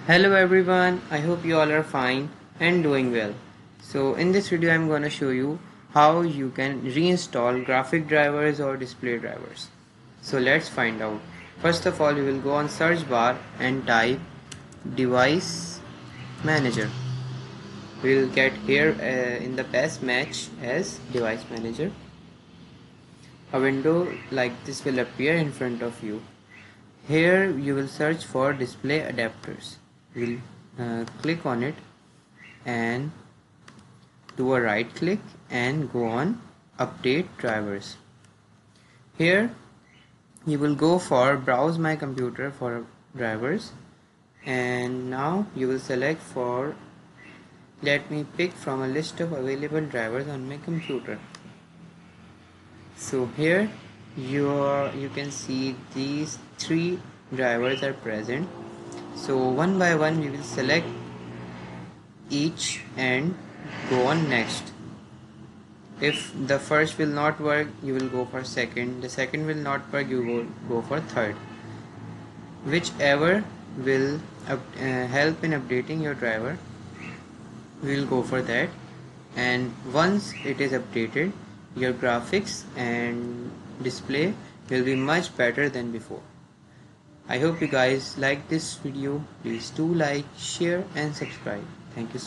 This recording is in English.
Hello everyone, I hope you all are fine and doing well. So in this video I'm going to show you how you can reinstall graphic drivers or display drivers. So let's find out. First of all, you will go on search bar and type device manager. We will get here in the best match as device manager. A window like this will appear in front of you. Here you will search for display adapters. We'll click on it and do a right click and go on update drivers. Here you will go for browse my computer for drivers, and now you will select for let me pick from a list of available drivers on my computer. So here you can see these three drivers are present. So one by one we will select each and go on next. If the first will not work, you will go for second. The second will not work, you will go for third. Whichever will help in updating your driver, we will go for that. And once it is updated, your graphics and display will be much better than before. I hope you guys like this video. Please do like, share and subscribe. Thank you so much.